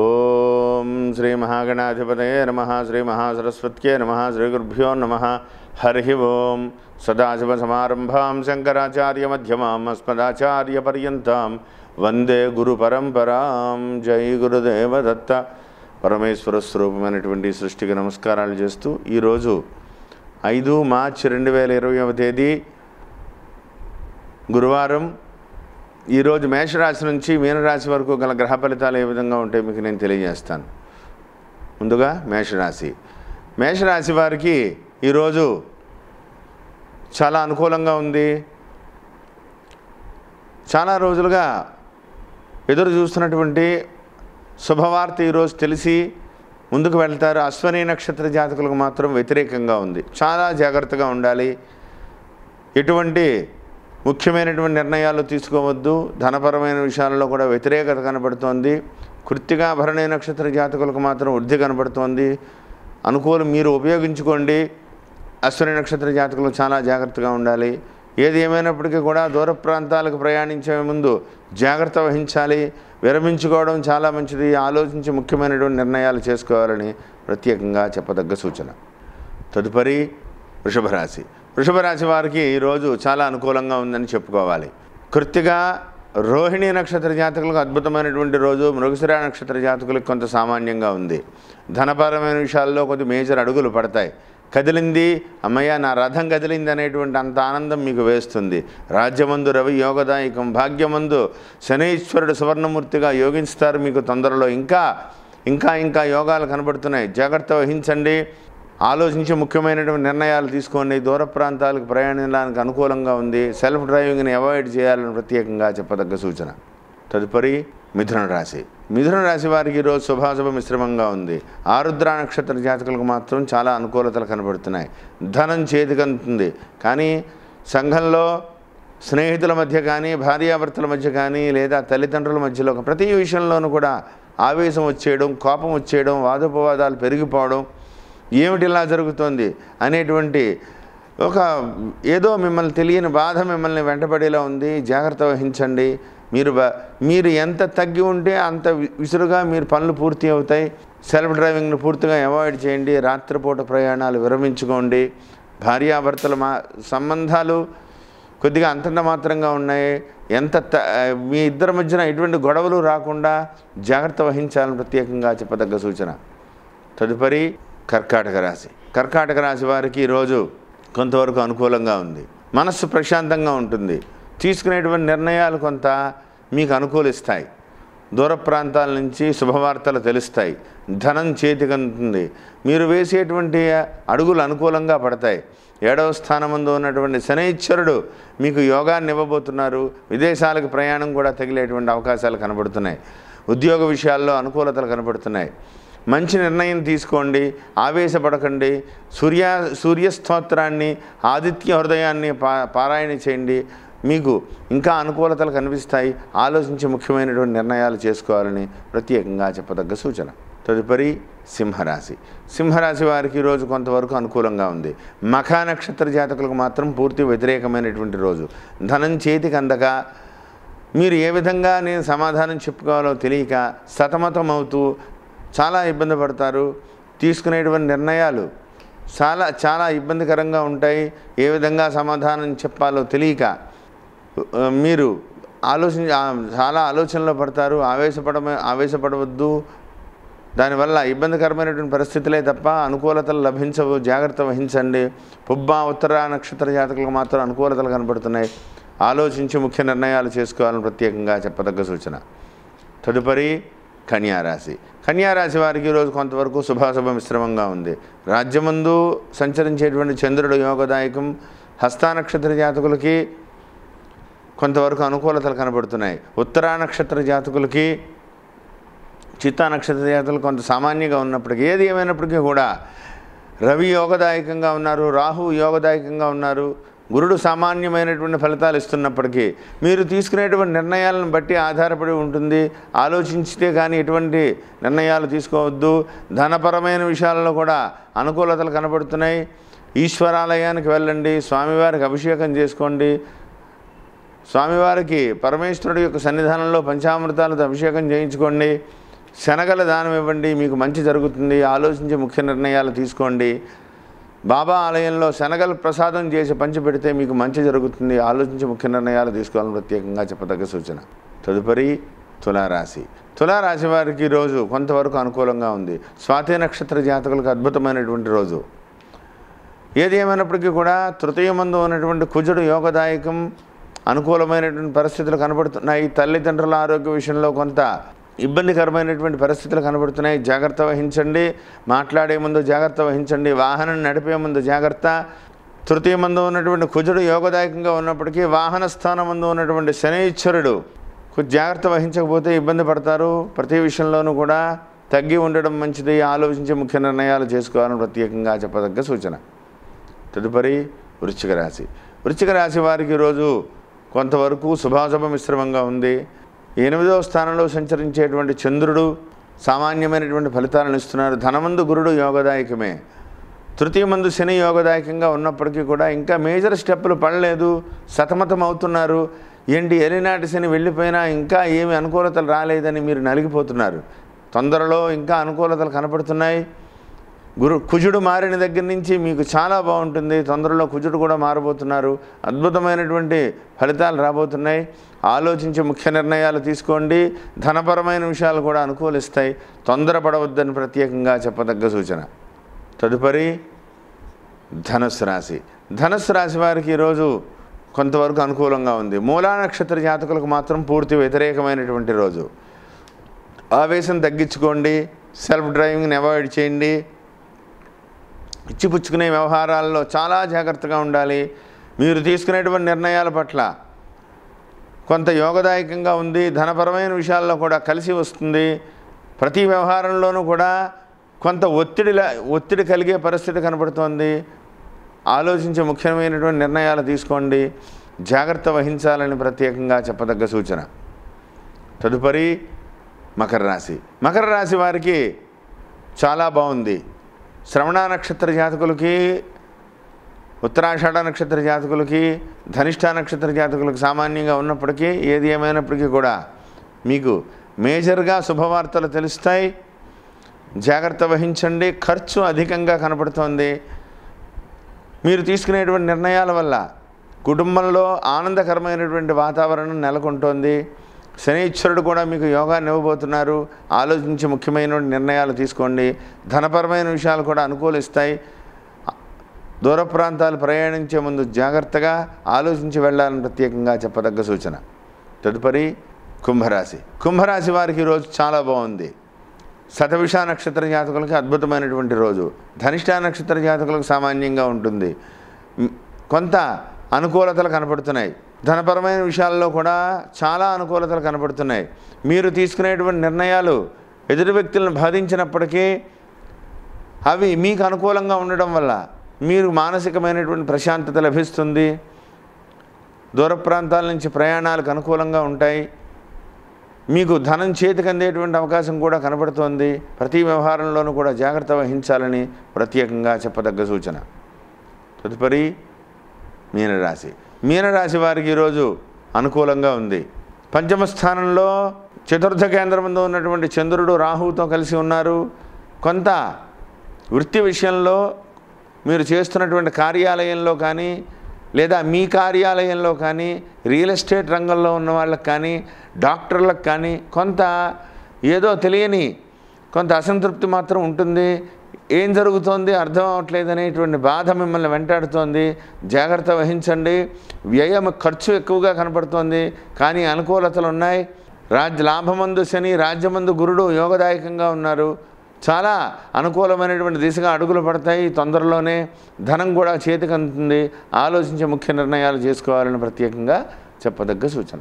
ఓం శ్రీ మహాగణాధిపతయే నమః. శ్రీ మహాసరస్వత్యే నమః. శ్రీ గురుభ్యో నమః. హరి ఓం. సదాశివసమారంభాం శంకరాచార్య మధ్యమాం అస్మదాచార్య పర్యంతాం వందే గురు పరంపరాం. జై గురుదేవ దత్త. పరమేశ్వర స్వరూపమైనటువంటి సృష్టికి నమస్కారాలు చేస్తూ ఈరోజు 5 మార్చి 2020వ తేదీ గురువారం. ఈరోజు మేషరాశి నుంచి మీనరాశి వరకు గల గ్రహ ఫలితాలు ఏ విధంగా ఉంటాయి మీకు నేను తెలియజేస్తాను. ముందుగా మేషరాశి వారికి ఈరోజు చాలా అనుకూలంగా ఉంది. చాలా రోజులుగా ఎదురు చూస్తున్నటువంటి శుభవార్త ఈరోజు తెలిసి ముందుకు వెళ్తారు. అశ్వని నక్షత్ర జాతకులకు మాత్రం వ్యతిరేకంగా ఉంది. చాలా జాగ్రత్తగా ఉండాలి. ఎటువంటి ముఖ్యమైనటువంటి నిర్ణయాలు తీసుకోవద్దు. ధనపరమైన విషయాల్లో కూడా వ్యతిరేకత కనబడుతోంది. కృత్తిక భరణి నక్షత్ర జాతకులకు మాత్రం వృద్ధి కనబడుతోంది. అనుకూలం మీరు ఉపయోగించుకోండి. అశ్వని నక్షత్ర జాతకులు చాలా జాగ్రత్తగా ఉండాలి. ఏది ఏమైనప్పటికీ కూడా దూర ప్రాంతాలకు ప్రయాణించే ముందు జాగ్రత్త వహించాలి. విరమించుకోవడం చాలా మంచిది. ఆలోచించి ముఖ్యమైనటువంటి నిర్ణయాలు చేసుకోవాలని ప్రత్యేకంగా చెప్పదగ్గ సూచన. తదుపరి వృషభ రాశి వారికి ఈరోజు చాలా అనుకూలంగా ఉందని చెప్పుకోవాలి. కృత్తిక రోహిణి నక్షత్ర జాతకులకు అద్భుతమైనటువంటి రోజు. మృగశిర నక్షత్ర జాతకులకు కొంత సామాన్యంగా ఉంది. ధనపరమైన విషయాల్లో కొద్ది మేజర్ అడుగులు పడతాయి. కదిలింది, అమ్మయ్య నా రథం కదిలింది అనేటువంటి అంత ఆనందం మీకు వేస్తుంది. రాజ్యమందు రవి యోగదాయకం, భాగ్యమందు శనీశ్వరుడు సువర్ణమూర్తిగా యోగిస్తారు. మీకు తొందరలో ఇంకా యోగాలు కనబడుతున్నాయి. జాగ్రత్త వహించండి. ఆలోచించి ముఖ్యమైనటువంటి నిర్ణయాలు తీసుకోండి. దూర ప్రాంతాలకు ప్రయాణించడానికి అనుకూలంగా ఉంది. సెల్ఫ్ డ్రైవింగ్ని అవాయిడ్ చేయాలని ప్రత్యేకంగా చెప్పదగ్గ సూచన. తదుపరి మిథున రాశి వారికి ఈరోజు శుభాశుభ మిశ్రమంగా ఉంది. ఆరుద్ర నక్షత్ర జాతకులకు మాత్రం చాలా అనుకూలతలు కనబడుతున్నాయి. ధనం చేతికందుతుంది. కానీ సంఘంలో స్నేహితుల మధ్య కానీ, భార్యాభర్తల మధ్య కానీ, లేదా తల్లిదండ్రుల మధ్యలో ప్రతి విషయంలోనూ కూడా ఆవేశం వచ్చేయడం, కోపం వచ్చేయడం, వాదోపవాదాలు పెరిగిపోవడం, ఏమిటి ఇలా జరుగుతోంది అనేటువంటి ఒక ఏదో మిమ్మల్ని తెలియని బాధ మిమ్మల్ని వెంటబడేలా ఉంది. జాగ్రత్త వహించండి. మీరు ఎంత తగ్గి ఉంటే అంత విసురుగా మీరు పనులు పూర్తి అవుతాయి. సెల్ఫ్ డ్రైవింగ్ను పూర్తిగా అవాయిడ్ చేయండి. రాత్రిపూట ప్రయాణాలు విరమించుకోండి. భార్యాభర్తల సంబంధాలు కొద్దిగా అంతంత మాత్రంగా ఉన్నాయి. మీ ఇద్దరి మధ్యన ఎటువంటి గొడవలు రాకుండా జాగ్రత్త వహించాలని ప్రత్యేకంగా చెప్పదగ్గ సూచన. తదుపరి కర్కాటక రాశి వారికి ఈరోజు కొంతవరకు అనుకూలంగా ఉంది. మనస్సు ప్రశాంతంగా ఉంటుంది. తీసుకునేటువంటి నిర్ణయాలు కొంత మీకు అనుకూలిస్తాయి. దూర ప్రాంతాల నుంచి శుభవార్తలు తెలుస్తాయి. ధనం చేతికందుతుంది. మీరు వేసేటువంటి అడుగులు అనుకూలంగా పడతాయి. 7వ స్థానమందు ఉన్నటువంటి శనైశ్వరుడు మీకు యోగాన్ని ఇవ్వబోతున్నారు. విదేశాలకు ప్రయాణం కూడా తగిలేటువంటి అవకాశాలు కనబడుతున్నాయి. ఉద్యోగ విషయాల్లో అనుకూలతలు కనబడుతున్నాయి. మంచి నిర్ణయం తీసుకోండి. ఆవేశపడకండి. సూర్యస్తోత్రాన్ని, ఆదిత్య హృదయాన్ని పారాయణ చేయండి. మీకు ఇంకా అనుకూలతలు కనిపిస్తాయి. ఆలోచించి ముఖ్యమైనటువంటి నిర్ణయాలు చేసుకోవాలని ప్రత్యేకంగా చెప్పదగ్గ సూచన. తదుపరి సింహరాశి వారికి ఈరోజు కొంతవరకు అనుకూలంగా ఉంది. మఖ నక్షత్ర జాతకులకు మాత్రం పూర్తి వ్యతిరేకమైనటువంటి రోజు. ధనం చేతికి అందక మీరు ఏ విధంగా నేను సమాధానం చెప్పుకోవాలో తెలియక సతమతమవుతూ చాలా ఇబ్బంది పడతారు. తీసుకునేటువంటి నిర్ణయాలు చాలా ఇబ్బందికరంగా ఉంటాయి. ఏ విధంగా సమాధానం చెప్పాలో తెలియక మీరు చాలా ఆలోచనలో పడతారు. ఆవేశపడవద్దు. దానివల్ల ఇబ్బందికరమైనటువంటి పరిస్థితులే తప్ప అనుకూలతలు లభించవు. జాగ్రత్త వహించండి. పుబ్బ ఉత్తర నక్షత్ర జాతకులకు మాత్రం అనుకూలతలు కనబడుతున్నాయి. ఆలోచించి ముఖ్య నిర్ణయాలు చేసుకోవాలని ప్రత్యేకంగా చెప్పదగ్గ సూచన. తదుపరి కన్యారాశి వారికి ఈరోజు కొంతవరకు శుభాశుభ మిశ్రమంగా ఉంది. రాజ్యమందు సంచరించేటువంటి చంద్రుడు యోగదాయకం. హస్త నక్షత్ర జాతకులకి కొంతవరకు అనుకూలతలు కనబడుతున్నాయి. ఉత్తరా నక్షత్ర జాతకులకి, చిత్తా నక్షత్ర జాతకులు కొంత సామాన్యంగా ఉన్నప్పటికీ, ఏది ఏమైనప్పటికీ కూడా రవి యోగదాయకంగా ఉన్నారు. రాహు యోగదాయకంగా ఉన్నారు. గురుడు సామాన్యమైనటువంటి ఫలితాలు ఇస్తున్నప్పటికీ మీరు తీసుకునేటువంటి నిర్ణయాలను బట్టి ఆధారపడి ఉంటుంది. ఆలోచించితే కానీ ఎటువంటి నిర్ణయాలు తీసుకోవద్దు. ధనపరమైన విషయాలలో కూడా అనుకూలతలు కనబడుతున్నాయి. ఈశ్వరాలయానికి వెళ్ళండి. స్వామివారికి అభిషేకం చేసుకోండి. స్వామివారికి పరమేశ్వరుడి యొక్క సన్నిధానంలో పంచామృతాలతో అభిషేకం చేయించుకోండి. శనగల దానం ఇవ్వండి, మీకు మంచి జరుగుతుంది. ఆలోచించి ముఖ్య నిర్ణయాలు తీసుకోండి. బాబా ఆలయంలో శనగల ప్రసాదం చేసి పంచిపెడితే మీకు మంచి జరుగుతుంది. ఆలోచించి ముఖ్య నిర్ణయాలు తీసుకోవాలని ప్రత్యేకంగా చెప్పదగ్గ సూచన. తదుపరి తులారాశి. తులారాశి వారికి ఈరోజు కొంతవరకు అనుకూలంగా ఉంది. స్వాతి నక్షత్ర జాతకులకు అద్భుతమైనటువంటి రోజు. ఏది ఏమైనప్పటికీ కూడా తృతీయమందు ఉన్నటువంటి కుజుడు యోగదాయకం, అనుకూలమైనటువంటి పరిస్థితులు కనబడుతున్నాయి. తల్లిదండ్రుల ఆరోగ్య విషయంలో కొంత ఇబ్బందికరమైనటువంటి పరిస్థితులు కనబడుతున్నాయి. జాగ్రత్త వహించండి. మాట్లాడే ముందు జాగ్రత్త వహించండి. వాహనం నడిపే ముందు జాగ్రత్త. తృతీయమందు ఉన్నటువంటి కుజుడు యోగదాయకంగా ఉన్నప్పటికీ వాహన స్థానమందు ఉన్నటువంటి శనైశ్వరుడు జాగ్రత్త వహించకపోతే ఇబ్బంది పడతారు. ప్రతి విషయంలోనూ కూడా తగ్గి ఉండడం మంచిది. ఆలోచించి ముఖ్య నిర్ణయాలు చేసుకోవాలని ప్రత్యేకంగా చెప్పదగ్గ సూచన. తదుపరి వృశ్చిక రాశి. వృశ్చిక రాశి వారికి ఈరోజు కొంతవరకు శుభాశుభ మిశ్రమంగా ఉంది. 8వ స్థానంలో సంచరించేటువంటి చంద్రుడు సామాన్యమైనటువంటి ఫలితాలను ఇస్తున్నారు. ధనమందు గురుడు యోగదాయకమే. తృతీయమందు శని యోగదాయకంగా ఉన్నప్పటికీ కూడా ఇంకా మేజర్ స్టెప్పులు పడలేదు, సతమతం అవుతున్నారు. ఏంటి ఎలినాటి శని వెళ్ళిపోయినా ఇంకా ఏమి అనుకూలతలు రాలేదని మీరు నలిగిపోతున్నారు. తొందరలో ఇంకా అనుకూలతలు కనపడుతున్నాయి. కుజుడు మారిన దగ్గర నుంచి మీకు చాలా బాగుంటుంది. తొందరలో కుజుడు కూడా మారబోతున్నారు. అద్భుతమైనటువంటి ఫలితాలు రాబోతున్నాయి. ఆలోచించి ముఖ్య నిర్ణయాలు తీసుకోండి. ధనపరమైన విషయాలు కూడా అనుకూలిస్తాయి. తొందరపడవద్దని ప్రత్యేకంగా చెప్పదగ్గ సూచన. తదుపరి ధనుస్సు రాశి. ధనుస్సు రాశి వారికి ఈరోజు కొంతవరకు అనుకూలంగా ఉంది. మూలా నక్షత్ర జాతకులకు మాత్రం పూర్తి వ్యతిరేకమైనటువంటి రోజు. ఆవేశం తగ్గించుకోండి. సెల్ఫ్ డ్రైవింగ్ని అవాయిడ్ చేయండి. ఇచ్చిపుచ్చుకునే వ్యవహారాల్లో చాలా జాగ్రత్తగా ఉండాలి. మీరు తీసుకునేటువంటి నిర్ణయాల పట్ల కొంత యోగదాయకంగా ఉంది. ధనపరమైన విషయాల్లో కూడా కలిసి వస్తుంది. ప్రతి వ్యవహారంలోనూ కూడా కొంత ఒత్తిడి కలిగే పరిస్థితి కనబడుతోంది. ఆలోచించి ముఖ్యమైనటువంటి నిర్ణయాలు తీసుకోండి. జాగ్రత్త వహించాలని ప్రత్యేకంగా చెప్పదగ్గ సూచన. తదుపరి మకర రాశి. మకర రాశి వారికి చాలా బాగుంది. శ్రవణ నక్షత్ర జాతకులకి, ఉత్తరాషాఢ నక్షత్ర జాతకులకి, ధనిష్ఠ నక్షత్ర జాతకులకు సామాన్యంగా ఉన్నప్పటికీ ఏది ఏమైనప్పటికీ కూడా మీకు మేజర్గా శుభవార్తలు తెలుస్తాయి. జాగ్రత్త వహించండి. ఖర్చు అధికంగా కనపడుతోంది. మీరు తీసుకునేటువంటి నిర్ణయాల వల్ల కుటుంబంలో ఆనందకరమైనటువంటి వాతావరణం నెలకొంటోంది. శనీశ్వరుడు కూడా మీకు యోగాన్ని ఇవ్వబోతున్నారు. ఆలోచించి ముఖ్యమైన నిర్ణయాలు తీసుకోండి. ధనపరమైన విషయాలు కూడా అనుకూలిస్తాయి. దూర ప్రాంతాలు ప్రయాణించే ముందు జాగ్రత్తగా ఆలోచించి వెళ్ళాలని ప్రత్యేకంగా చెప్పదగ్గ సూచన. తదుపరి కుంభరాశి. కుంభరాశి వారికి ఈరోజు చాలా బాగుంది. శతభిష నక్షత్ర జాతకులకి అద్భుతమైనటువంటి రోజు. ధనిష్ఠ నక్షత్ర జాతకులకు సామాన్యంగా ఉంటుంది. కొంత అనుకూలతలు కనపడుతున్నాయి. ధనపరమైన విషయాల్లో కూడా చాలా అనుకూలతలు కనపడుతున్నాయి. మీరు తీసుకునేటువంటి నిర్ణయాలు ఎదుటి వ్యక్తులను బాధించినప్పటికీ అవి మీకు అనుకూలంగా ఉండడం వల్ల మీరు మానసికమైనటువంటి ప్రశాంతత లభిస్తుంది. దూర ప్రాంతాల నుంచి ప్రయాణాలకు అనుకూలంగా ఉంటాయి. మీకు ధనం చేతికి అందేటువంటి అవకాశం కూడా కనబడుతోంది. ప్రతి వ్యవహారంలోనూ కూడా జాగ్రత్త వహించాలని ప్రత్యేకంగా చెప్పదగ్గ సూచన. తదుపరి మీనరాశి. మీనరాశి వారికి ఈరోజు అనుకూలంగా ఉంది. పంచమ స్థానంలో చతుర్థ కేంద్రమందు ఉన్నటువంటి చంద్రుడు రాహువుతో కలిసి ఉన్నారు. కొంత వృత్తి విషయంలో మీరు చేస్తున్నటువంటి కార్యాలయంలో కానీ లేదా మీ కార్యాలయంలో కానీ రియల్ ఎస్టేట్ రంగంలో ఉన్న వాళ్ళకి కానీ డాక్టర్లకు కానీ కొంత ఏదో తెలియని కొంత అసంతృప్తి మాత్రం ఉంటుంది. ఏం జరుగుతోంది అర్థం అవ్వట్లేదనేటువంటి బాధ మిమ్మల్ని వెంటాడుతోంది. జాగ్రత్త వహించండి. వ్యయం ఖర్చు ఎక్కువగా కనపడుతోంది కానీ అనుకూలతలు ఉన్నాయి. లాభమందు శని, రాజ్యమందు గురుడు యోగదాయకంగా ఉన్నారు. చాలా అనుకూలమైనటువంటి దిశగా అడుగులు పడతాయి. తొందరలోనే ధనం కూడా చేతికి అందుతుంది. ఆలోచించి ముఖ్య నిర్ణయాలు చేసుకోవాలని ప్రత్యేకంగా చెప్పదగ్గ సూచన.